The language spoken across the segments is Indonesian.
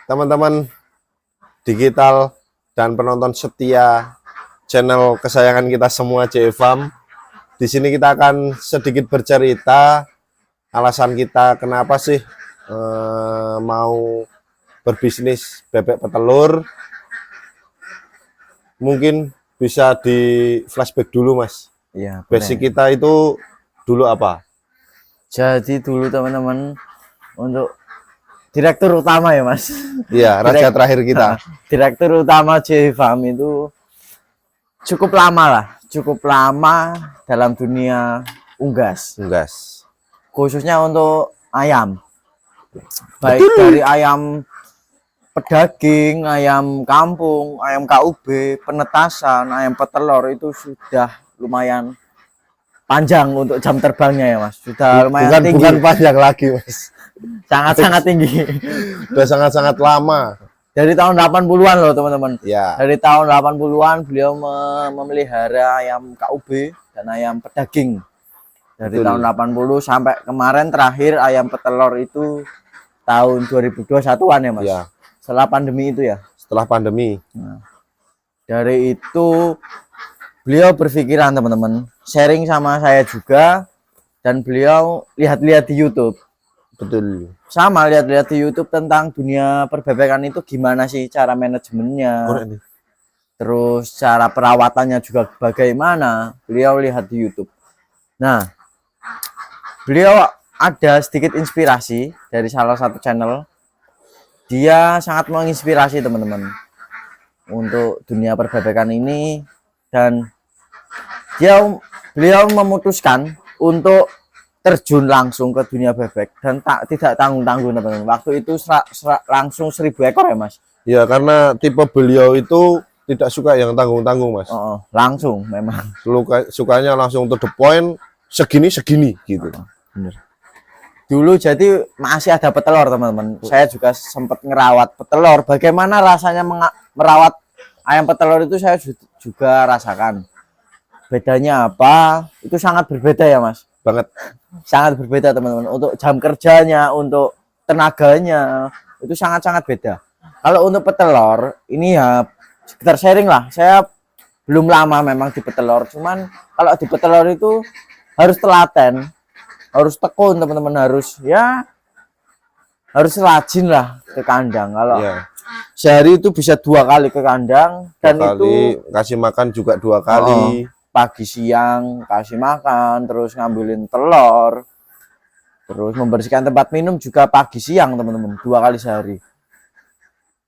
teman-teman digital dan penonton setia channel kesayangan kita semua JFam. Di sini kita akan sedikit bercerita alasan kita kenapa sih mau berbisnis bebek petelur. Mungkin bisa di flashback dulu, Mas. Iya, Basic kita itu dulu apa? Jadi dulu teman-teman, untuk direktur utama ya Mas. Iya, raja terakhir kita. Direktur utama JFam itu cukup lama dalam dunia unggas. Khususnya untuk ayam. Baik dari ayam pedaging, ayam kampung, ayam KUB, penetasan, ayam petelur itu sudah lumayan panjang untuk jam terbangnya ya Mas. Sudah lumayan tinggi. Bukan panjang lagi, Mas. Sangat-sangat tinggi. Sudah sangat-sangat lama. Dari tahun 80-an loh teman-teman. Ya. Dari tahun 80-an beliau memelihara ayam KUB dan ayam pedaging. Dari tahun 80 sampai kemarin terakhir ayam petelur itu tahun 2021-an ya Mas. Ya. Setelah pandemi itu ya. Setelah pandemi. Nah, dari itu beliau berpikiran teman-teman, sharing sama saya juga, dan beliau lihat-lihat di YouTube. Betul. Sama lihat-lihat di YouTube tentang dunia perbebekan itu gimana sih cara manajemennya. Terus cara perawatannya juga bagaimana. Beliau lihat di YouTube. Nah, beliau ada sedikit inspirasi dari salah satu channel. Dia sangat menginspirasi teman-teman untuk dunia perbebekan ini, dan beliau memutuskan untuk terjun langsung ke dunia bebek dan tidak tanggung-tanggung teman-teman. Waktu itu langsung 1000 ekor ya Mas. Ya, karena tipe beliau itu tidak suka yang tanggung-tanggung, Mas. Langsung memang. Sukanya langsung to the point, segini gitu. Bener. Dulu jadi masih ada petelur teman-teman. Saya juga sempat ngerawat petelur. Bagaimana rasanya merawat ayam petelur itu saya juga rasakan. Bedanya apa? Itu sangat berbeda ya Mas. Banget. Sangat berbeda teman-teman. Untuk jam kerjanya, untuk tenaganya, itu sangat-sangat beda. Kalau untuk petelur, ini ya sekitar sharing lah. Saya belum lama memang di petelur. Cuman kalau di petelur itu harus telaten. Harus tekun teman-teman, harus rajin lah ke kandang. Kalau sehari itu bisa 2 kali ke kandang, dan itu kasih makan juga 2 kali. Pagi siang kasih makan, terus ngambilin telur, terus membersihkan tempat minum juga pagi siang teman-teman, 2 kali sehari.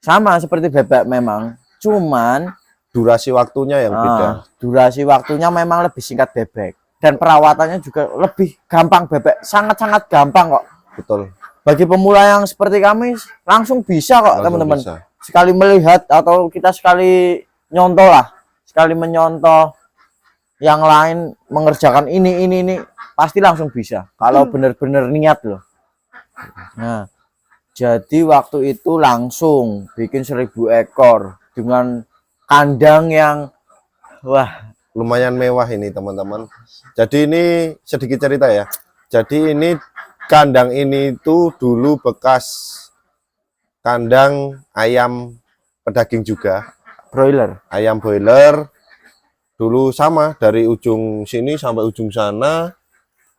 Sama seperti bebek memang, cuman durasi waktunya yang beda. Durasi waktunya memang lebih singkat bebek, dan perawatannya juga lebih gampang bebek, sangat-sangat gampang kok. Betul. Bagi pemula yang seperti kami langsung bisa kok teman-teman. Sekali melihat atau kita sekali nyontoh lah, sekali menyontoh yang lain mengerjakan ini pasti langsung bisa kalau benar-benar niat loh. Nah, jadi waktu itu langsung bikin 1000 ekor dengan kandang yang lumayan mewah ini teman-teman. Jadi ini sedikit cerita ya. Jadi ini kandang ini itu dulu bekas kandang ayam pedaging juga, broiler. Ayam broiler. Dulu sama dari ujung sini sampai ujung sana,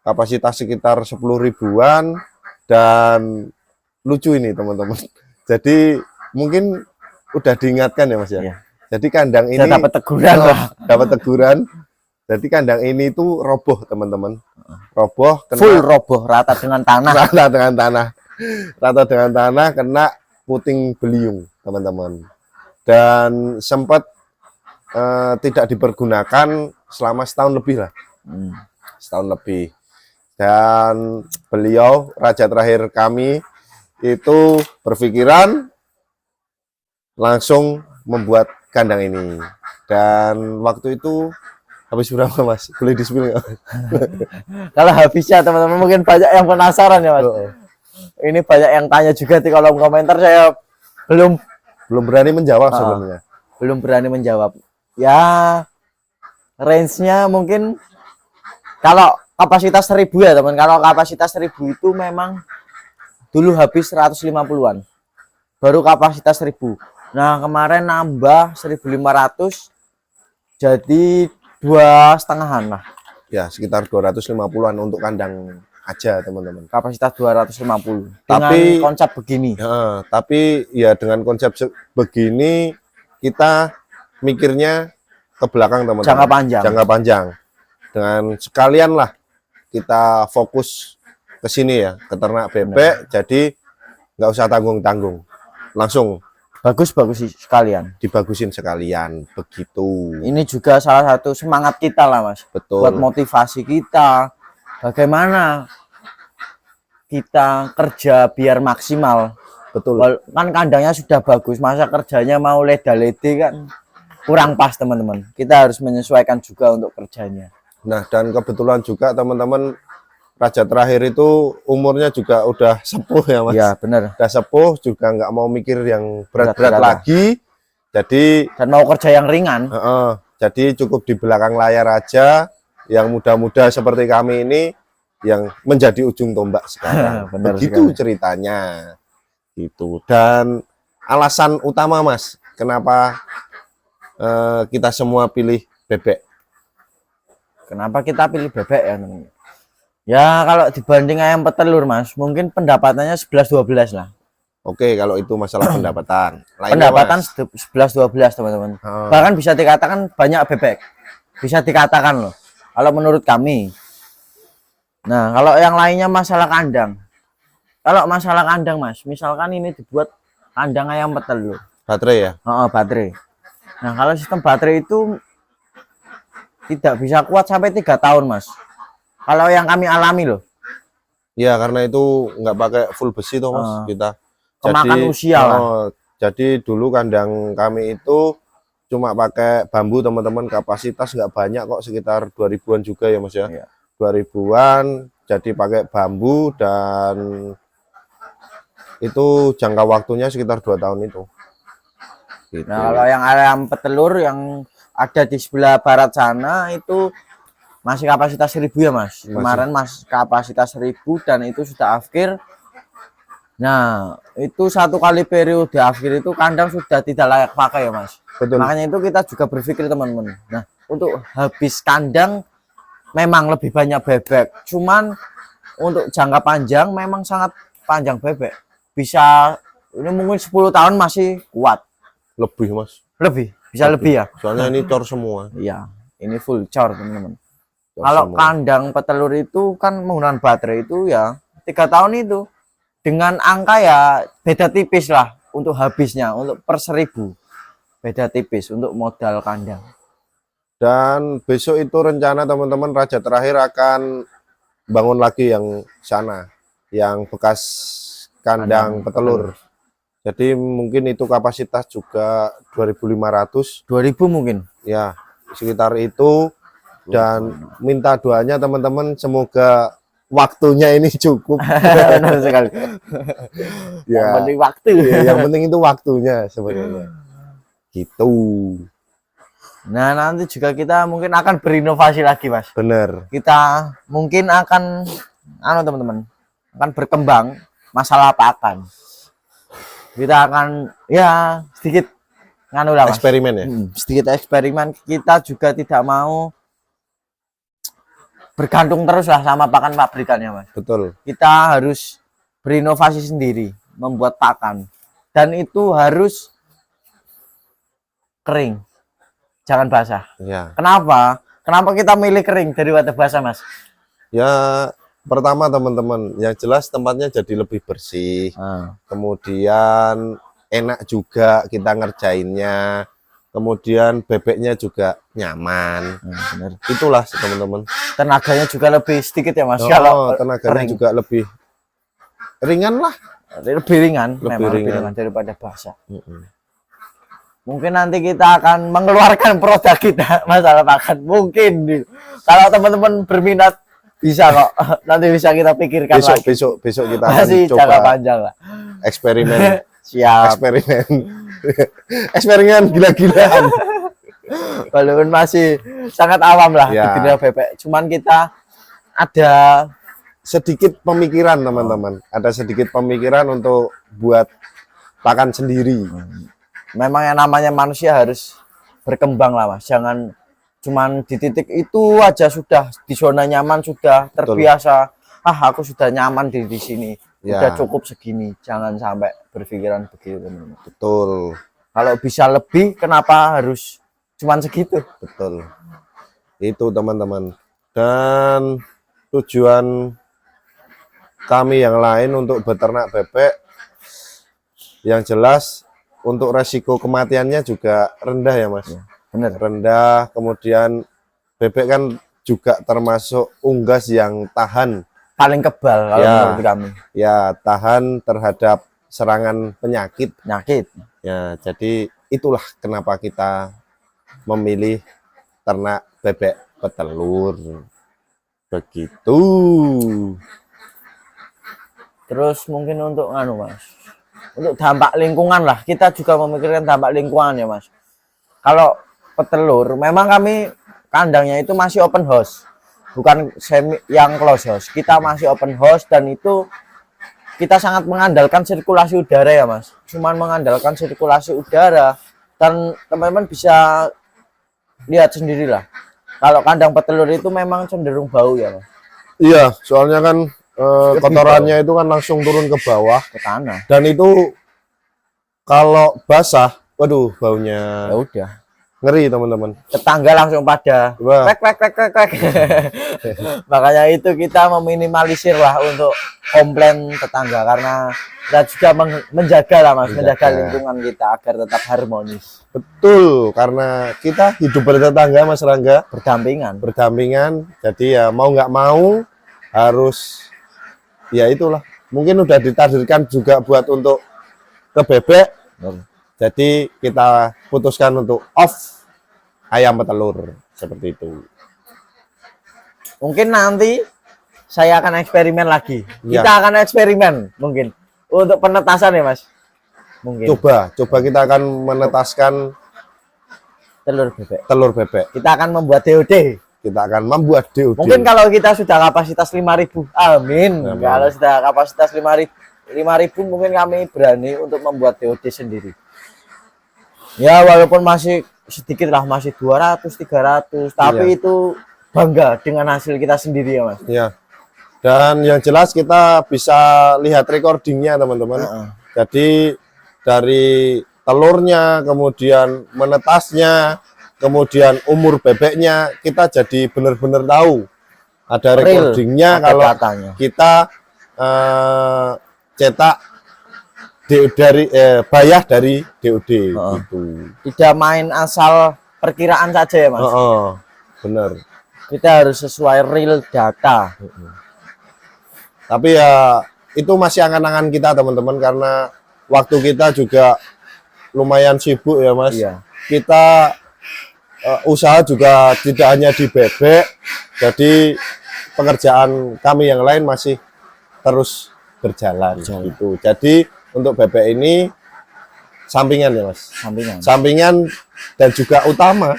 kapasitas sekitar 10 ribuan, dan lucu ini teman-teman. Jadi mungkin udah diingatkan ya Mas ya. Iya. Jadi kandang ini dapat teguran dapat teguran. Jadi kandang ini tuh roboh teman-teman. Roboh, full roboh, rata dengan tanah. Rata dengan tanah, kena puting beliung teman-teman. Dan sempat tidak dipergunakan selama setahun lebih lah. Setahun lebih. Dan beliau, raja terakhir kami, itu berpikiran langsung membuat kandang ini. Dan waktu itu habis berapa Mas? Boleh di-spill nggak? Kalau habisnya teman-teman mungkin banyak yang penasaran ya Mas. Ini banyak yang tanya juga di kolom komentar, saya belum berani menjawab sebenarnya. Belum berani menjawab. Ya, range-nya mungkin kalau kapasitas 1000 ya teman. Kalau kapasitas 1000 itu memang dulu habis 150-an. baru kapasitas 1000. Nah, kemarin nambah 1500 jadi 2,5-an lah. Ya, sekitar 250-an untuk kandang aja, teman-teman. Kapasitas 250. Tapi Dengan konsep begini. ya, tapi ya dengan konsep begini kita mikirnya ke belakang, teman-teman. Jangka panjang. Jangka panjang. Dengan sekalian lah kita fokus ke sini ya, ke ternak bebek. Jadi nggak usah tanggung-tanggung, langsung Bagus sih sekalian. dibagusin sekalian begitu. Ini juga salah satu semangat kita lah, Mas. Betul. Buat motivasi kita. Bagaimana kita kerja biar maksimal. Betul. Kan kandangnya sudah bagus, masa kerjanya mau leda-lede kan kurang pas, teman-teman. Kita harus menyesuaikan juga untuk kerjanya. Nah, dan kebetulan juga teman-teman, raja terakhir itu umurnya juga udah sepuh ya, Mas. Ya, benar. Udah sepuh, juga nggak mau mikir yang berat-berat Berat-berat lagi. Jadi Dan mau kerja yang ringan. jadi cukup di belakang layar aja. Yang muda-muda seperti kami ini yang menjadi ujung tombak sekarang. Benar Begitu sekali. ceritanya. Gitu. Dan alasan utama, Mas, kenapa kita semua pilih bebek? Kenapa kita pilih bebek ya, teman-teman? Ya, kalau dibanding ayam petelur, Mas, mungkin pendapatannya 11-12 lah. Oke, kalau itu masalah pendapatan. Lainnya, Pendapatan Mas? 11-12, teman-teman. Oh. Bahkan bisa dikatakan banyak bebek. Bisa dikatakan loh. Kalau menurut kami. Nah, kalau yang lainnya masalah kandang. Kalau masalah kandang, Mas, misalkan ini dibuat kandang ayam petelur. Baterai ya? Baterai. Nah, kalau sistem baterai itu tidak bisa kuat sampai 3 tahun, Mas. Kalau yang kami alami loh. Ya, karena itu nggak pakai full besi tuh, Mas, kita. Kemakan usia lah. Jadi dulu kandang kami itu cuma pakai bambu, teman-teman. Kapasitas nggak banyak kok, sekitar 2000-an juga ya, Mas ya. Iya. 2000-an, jadi pakai bambu dan itu jangka waktunya sekitar 2 tahun itu. Gitu. Nah, kalau yang ayam petelur yang ada di sebelah barat sana itu masih kapasitas 1000 ya, Mas. Kemarin Mas kapasitas 1000 dan itu sudah akhir. Nah, itu 1 kali periode akhir itu kandang sudah tidak layak pakai ya, Mas. Betul. Makanya itu kita juga berpikir, teman-teman. Nah, untuk habis kandang memang lebih banyak bebek. Cuman untuk jangka panjang memang sangat panjang bebek. Bisa ini mungkin 10 tahun masih kuat. Lebih, Mas. Lebih, bisa lebih ya. Soalnya ini cor semua. Iya, ini full cor, teman-teman. Cor Kalau semua. kandang petelur itu kan menggunakan baterai itu ya 3 tahun itu dengan angka ya beda tipis lah untuk habisnya, untuk per 1000 beda tipis untuk modal kandang. Dan besok itu rencana teman-teman raja terakhir akan bangun lagi yang sana, yang bekas kandang petelur. Jadi mungkin itu kapasitas juga 2500 2000 mungkin. ya, sekitar itu. Dan minta doanya teman-teman, semoga waktunya ini cukup. Benar sekali. Yang Ya, penting waktu. ya, yang penting itu waktunya sebenarnya. Gitu. Nah, nanti juga kita mungkin akan berinovasi lagi, Mas. Bener. Kita mungkin akan teman-teman akan berkembang masalah pakan. Kita akan ya sedikit lah, Mas. Eksperimen ya. Sedikit eksperimen. Kita juga tidak mau bergantung terus lah sama pakan pabrikannya, Mas. Betul. Kita harus berinovasi sendiri, membuat pakan. Dan itu harus kering. Jangan basah. Ya. Kenapa? Kenapa kita milih kering daripada basah, Mas? Ya, pertama teman-teman, yang jelas tempatnya jadi lebih bersih. Kemudian enak juga kita ngerjainnya. Kemudian bebeknya juga nyaman. Benar. Itulah teman-teman. Tenaganya juga lebih sedikit ya, Mas. Kalau tenaganya kering. juga lebih ringan lah. Lebih ringan, Lebih memang lebih ringan. ringan daripada basah. Mungkin nanti kita akan mengeluarkan produk kita masalah pakan. Mungkin kalau teman-teman berminat bisa kok. Nanti bisa kita pikirkan lagi. Besok kita akan Masih jangka coba panjang lah. eksperimen. Siap. Eksperimen gila-gilaan. Walaupun masih sangat awam lah Ya. di dunia bebek. Cuman kita ada Sedikit pemikiran teman-teman. Ada sedikit pemikiran untuk buat pakan sendiri. Memang yang namanya manusia harus berkembang lah Mas, jangan cuman di titik itu aja sudah, di zona nyaman sudah terbiasa. Aku sudah nyaman di sini, Ya. udah cukup segini. Jangan sampai berpikiran begitu teman-teman. Betul. Kalau bisa lebih, kenapa harus cuman segitu? Betul. Itu teman-teman. Dan tujuan kami yang lain untuk beternak bebek, yang jelas untuk resiko kematiannya juga rendah ya Mas. Bener. Rendah, kemudian bebek kan juga termasuk unggas yang tahan. Paling kebal kalau Ya. menurut kami. Ya, tahan terhadap serangan penyakit. Ya, jadi itulah kenapa kita memilih ternak bebek petelur. Begitu. Terus mungkin untuk Mas, untuk dampak lingkungan lah, kita juga memikirkan dampak lingkungan ya Mas. Kalau petelur, memang kami kandangnya itu masih open house, bukan semi yang close house. Kita masih open house dan itu kita sangat mengandalkan sirkulasi udara ya Mas. Cuman mengandalkan sirkulasi udara, dan teman-teman bisa lihat sendirilah. Kalau kandang petelur itu memang cenderung bau ya Mas. Iya, soalnya kan kotorannya itu kan langsung turun ke bawah Ke tanah. dan itu kalau basah, waduh baunya Ya udah. ngeri teman-teman. Tetangga langsung pada Wah. kwek. Makanya itu kita meminimalisir lah untuk komplain tetangga, karena kita juga menjaga lah Mas, menjaga lingkungan kita agar tetap harmonis. Betul, karena kita hidup bertetangga Mas Rangga, berdampingan. Jadi ya mau nggak mau harus, ya itulah. Mungkin udah ditakdirkan juga buat untuk ke bebek. Jadi kita putuskan untuk off ayam petelur seperti itu. Mungkin nanti saya akan eksperimen lagi. Ya. Kita akan eksperimen mungkin untuk penetasan ya Mas. Mungkin Coba kita akan menetaskan telur bebek. Kita akan membuat DOD. Kita akan membuat DOD. Mungkin kalau kita sudah kapasitas 5.000, amin. Kalau sudah kapasitas 5.000 mungkin kami berani untuk membuat DOD sendiri. Ya walaupun masih sedikit lah, masih 200, 300, tapi itu bangga dengan hasil kita sendiri ya Mas. Ya. Dan yang jelas kita bisa lihat recordingnya teman-teman. Jadi dari telurnya, kemudian menetasnya, kemudian umur bebeknya, kita jadi benar-benar tahu. Ada recordingnya kalau datanya. Kita cetak bayah dari DOD gitu. Tidak main asal perkiraan saja ya Mas. Bener. Kita harus sesuai real data. Tapi ya itu masih angan-angan kita teman-teman, karena waktu kita juga lumayan sibuk ya Mas. Iya. Kita usaha juga tidak hanya di bebek, jadi pekerjaan kami yang lain masih terus berjalan. Gitu. Jadi untuk bebek ini sampingan ya Mas. Sampingan dan juga utama.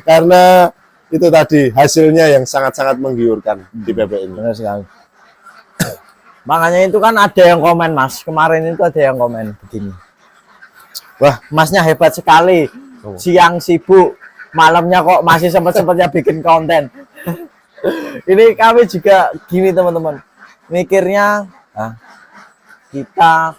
Karena itu tadi hasilnya yang sangat-sangat menggiurkan di bebek ini. Benar sekali. Makanya itu kan ada yang komen Mas. Kemarin itu ada yang komen begini. Wah, Masnya hebat sekali. Siang sibuk, malamnya kok masih sempat-sempatnya bikin konten. Ini kami juga gini teman-teman. Mikirnya, kita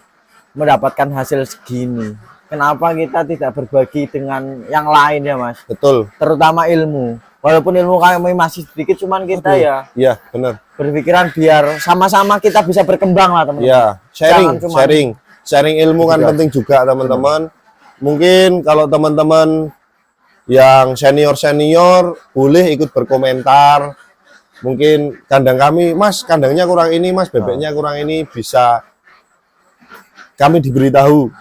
mendapatkan hasil segini. Kenapa kita tidak berbagi dengan yang lain ya Mas? Betul. Terutama ilmu. Walaupun ilmu kami masih sedikit, cuman kita Iya, benar. berpikiran biar sama-sama kita bisa berkembang lah teman-teman. Ya, sharing ilmu kan penting juga teman-teman. Mungkin kalau teman-teman yang senior boleh ikut berkomentar. Mungkin kandang kami, Mas, kandangnya kurang ini, Mas, bebeknya kurang ini, bisa kami diberitahu.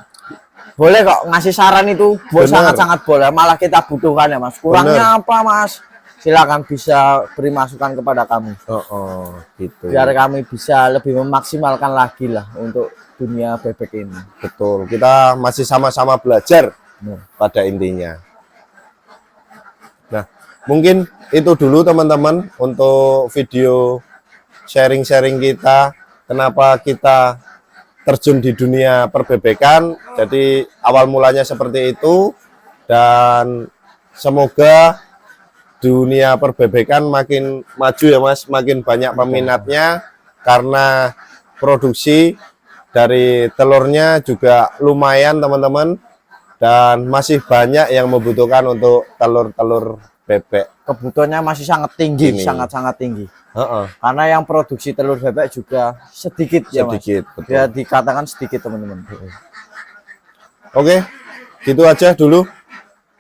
Boleh kok ngasih saran itu, sangat-sangat boleh. Malah kita butuhkan ya Mas. Kurangnya apa Mas? Silakan bisa beri masukan kepada kami. Gitu. Biar kami bisa lebih memaksimalkan lagi lah untuk dunia bebek ini. Betul. Kita masih sama-sama belajar pada intinya. Nah, mungkin itu dulu teman-teman untuk video sharing-sharing kita. Kenapa kita terjun di dunia perbebekan. Jadi awal mulanya seperti itu, dan semoga dunia perbebekan makin maju ya Mas, makin banyak peminatnya, karena produksi dari telurnya juga lumayan teman-teman, dan masih banyak yang membutuhkan untuk telur-telur bebek. Kebutuhannya masih sangat tinggi, Ini. sangat-sangat tinggi. Heeh, Karena yang produksi telur bebek juga sedikit ya Mas. sedikit, betul. Ya dikatakan sedikit teman-teman. Oke, gitu aja dulu.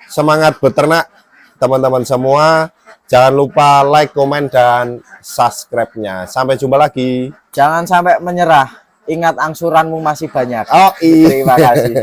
Semangat beternak teman-teman semua. Jangan lupa like, komen, dan subscribe-nya. Sampai jumpa lagi. Jangan sampai menyerah. Ingat angsuranmu masih banyak. Oh iya. Terima kasih.